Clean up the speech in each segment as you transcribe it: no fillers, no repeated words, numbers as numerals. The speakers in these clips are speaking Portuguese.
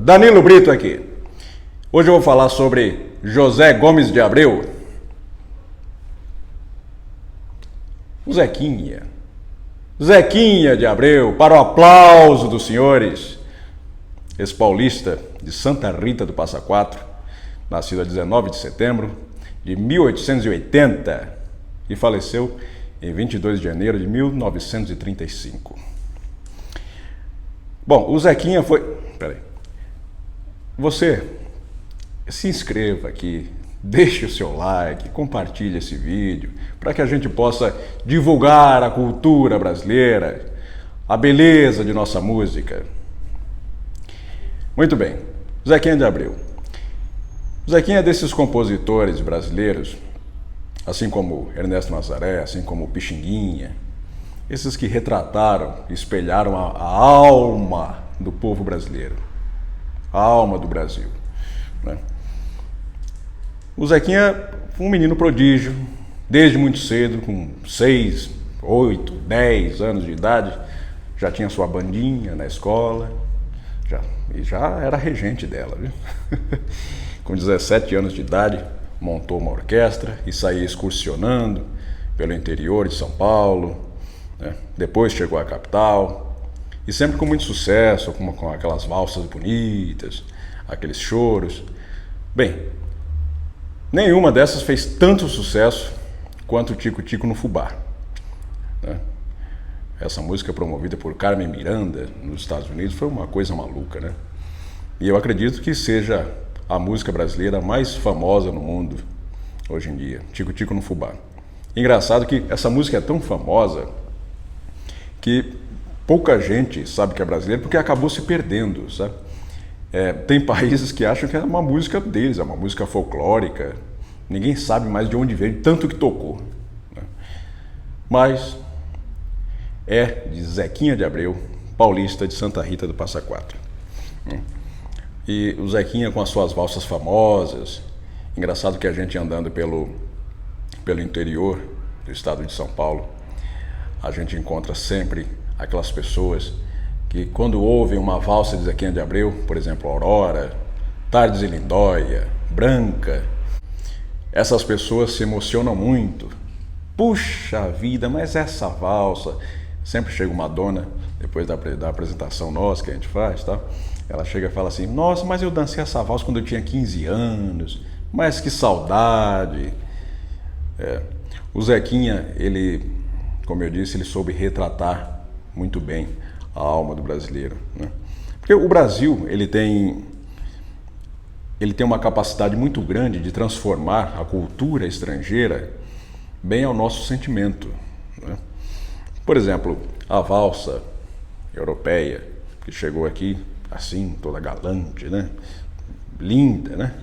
Danilo Brito aqui. Hoje eu vou falar sobre José Gomes de Abreu. O Zequinha. Zequinha de Abreu, para o aplauso dos senhores. Esse paulista de Santa Rita do Passa Quatro, nascido a 19 de setembro de 1880 e faleceu em 22 de janeiro de 1935. Bom, o Zequinha foi... Peraí. Você se inscreva aqui, deixe o seu like, compartilhe esse vídeo, para que a gente possa divulgar a cultura brasileira, a beleza de nossa música. Muito bem, Zequinha de Abreu. Zequinha é desses compositores brasileiros, assim como Ernesto Nazaré, assim como Pixinguinha, esses que retrataram, espelharam a alma do povo brasileiro, a alma do Brasil, né? O Zequinha foi um menino prodígio, desde muito cedo, com 6, 8, 10 anos de idade, já tinha sua bandinha na escola, já era regente dela, viu? Com 17 anos de idade, montou uma orquestra e saía excursionando pelo interior de São Paulo, né? Depois chegou à capital, e sempre com muito sucesso, com aquelas valsas bonitas, aqueles choros. Bem, nenhuma dessas fez tanto sucesso quanto o Tico Tico no Fubá, né? Essa música promovida por Carmen Miranda nos Estados Unidos foi uma coisa maluca, né? E eu acredito que seja a música brasileira mais famosa no mundo hoje em dia, Tico Tico no Fubá. Engraçado que essa música é tão famosa que pouca gente sabe que é brasileira porque acabou se perdendo, sabe? Tem países que acham que é uma música deles, é uma música folclórica, ninguém sabe mais de onde veio, tanto que tocou, né? Mas é de Zequinha de Abreu, paulista de Santa Rita do Passa Quatro. E o Zequinha com as suas valsas famosas. Engraçado que a gente andando pelo interior do estado de São Paulo, a gente encontra sempre aquelas pessoas que quando ouvem uma valsa de Zequinha de Abreu, por exemplo, Aurora, Tardes e Lindóia, Branca, essas pessoas se emocionam muito. Puxa vida, mas essa valsa... Sempre chega uma dona, depois da apresentação nossa que a gente faz, tá? Ela chega e fala assim: nossa, mas eu dancei essa valsa quando eu tinha 15 anos, mas que saudade. O Zequinha, ele, como eu disse, ele soube retratar muito bem a alma do brasileiro, né? Porque o Brasil, ele tem uma capacidade muito grande de transformar a cultura estrangeira bem ao nosso sentimento, né? Por exemplo, a valsa europeia, que chegou aqui assim, toda galante, né? Linda, né?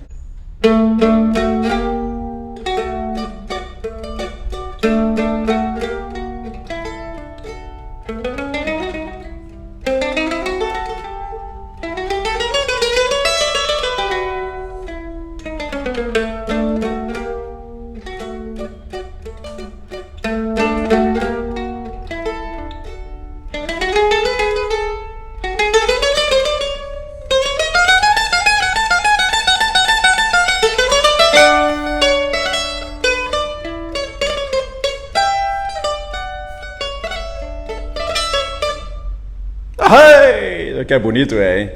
Ai, que é bonito, hein?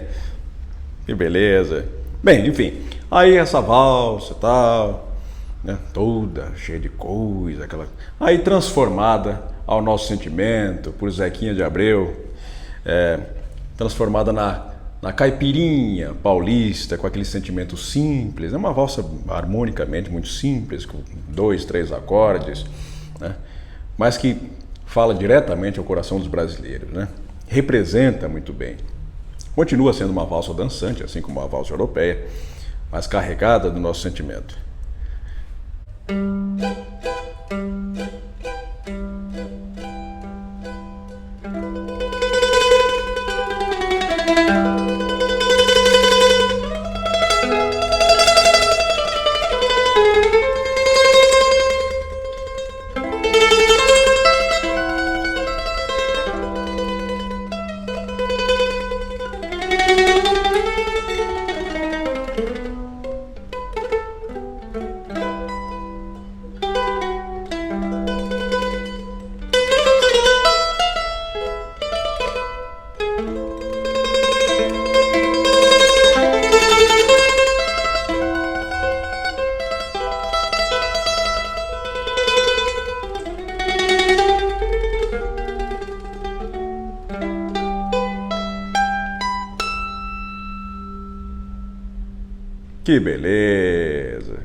Que beleza. Bem, enfim, aí essa valsa e tal, né? Toda cheia de coisa, aí transformada ao nosso sentimento por Zequinha de Abreu, transformada na caipirinha paulista, com aquele sentimento simples. É uma valsa harmonicamente muito simples, com 2, 3 acordes, né? Mas que fala diretamente ao coração dos brasileiros, né? Representa muito bem. Continua sendo uma valsa dançante, assim como a valsa europeia, mas carregada do nosso sentimento. Que beleza!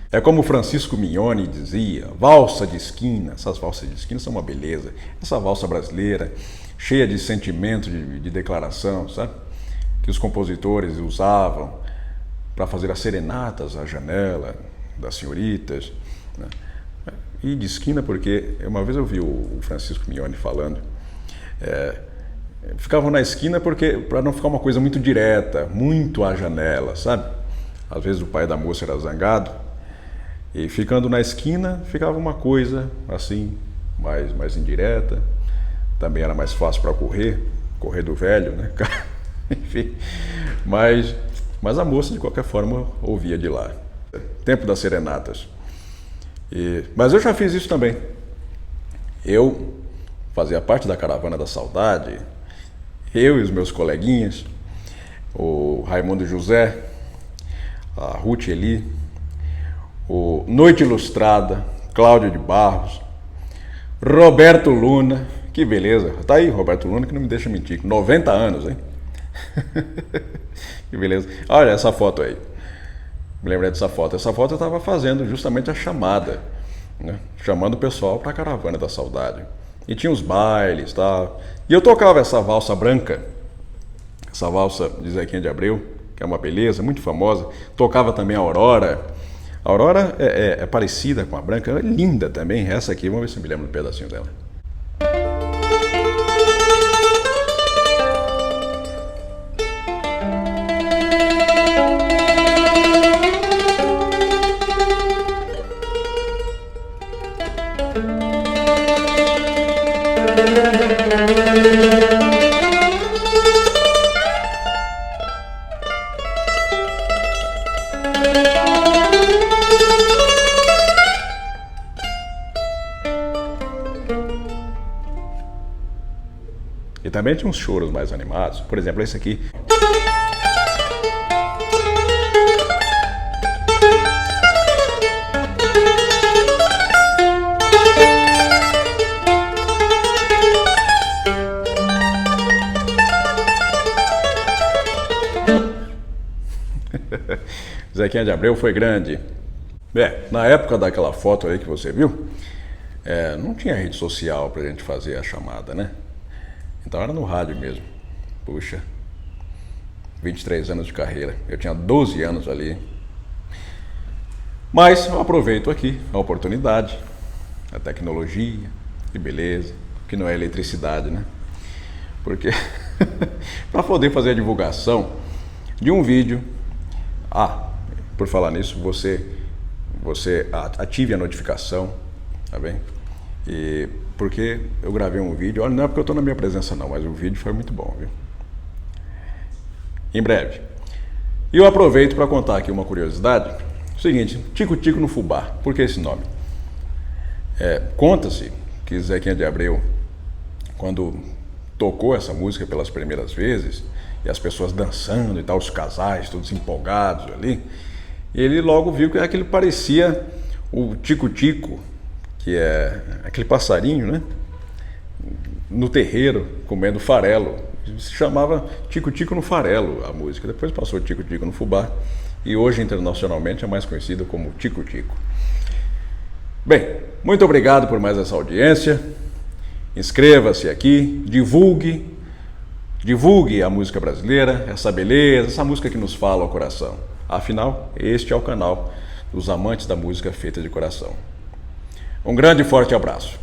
É como Francisco Mignone dizia, valsa de esquina. Essas valsas de esquina são uma beleza. Essa valsa brasileira, cheia de sentimento, de declaração, sabe? Que os compositores usavam para fazer as serenatas à janela das senhoritas, né? E de esquina porque, uma vez eu vi o Francisco Mignone falando, ficavam na esquina porque para não ficar uma coisa muito direta, muito à janela, sabe? Às vezes o pai da moça era zangado, e ficando na esquina ficava uma coisa assim, mais indireta, também era mais fácil para correr do velho, né? Enfim, mas a moça de qualquer forma ouvia de lá. Tempo das serenatas. Mas eu já fiz isso também. Eu fazia parte da Caravana da Saudade, eu e os meus coleguinhas, o Raimundo José, a Ruth Eli, o Noite Ilustrada, Cláudio de Barros, Roberto Luna, que beleza, tá aí Roberto Luna que não me deixa mentir, 90 anos, hein? Que beleza. Olha essa foto aí. Me lembrei dessa foto. Essa foto eu estava fazendo justamente a chamada, né? Chamando o pessoal para a Caravana da Saudade. E tinha os bailes, tal. E eu tocava essa valsa branca, essa valsa de Zequinha de Abreu, que é uma beleza, muito famosa. Tocava também a Aurora. A Aurora é parecida com a branca, é linda também. Essa aqui, vamos ver se eu me lembro um pedacinho dela. E também tinha uns choros mais animados. Por exemplo, esse aqui. Zequinha de Abreu foi grande. Na época daquela foto aí que você viu, não tinha rede social pra gente fazer a chamada, né? Então era no rádio mesmo. Puxa, 23 anos de carreira. Eu tinha 12 anos ali. Mas eu aproveito aqui a oportunidade, a tecnologia, que beleza, que não é eletricidade, né? Porque para poder fazer a divulgação de um vídeo. Por falar nisso, você ative a notificação, tá bem? Porque eu gravei um vídeo, olha, não é porque eu estou na minha presença não, mas o vídeo foi muito bom, viu? Em breve. E eu aproveito para contar aqui uma curiosidade. O seguinte, Tico Tico no Fubá, por que esse nome? Conta-se que Zequinha de Abreu, quando tocou essa música pelas primeiras vezes, e as pessoas dançando e tal, os casais todos empolgados ali, ele logo viu que aquele parecia o Tico Tico, que é aquele passarinho, né? No terreiro, comendo farelo. Se chamava Tico Tico no Farelo, a música. Depois passou Tico Tico no Fubá, e hoje internacionalmente é mais conhecido como Tico Tico. Bem, muito obrigado por mais essa audiência. Inscreva-se aqui, divulgue a música brasileira, essa beleza, essa música que nos fala ao coração. Afinal, este é o canal dos amantes da música feita de coração. Um grande e forte abraço.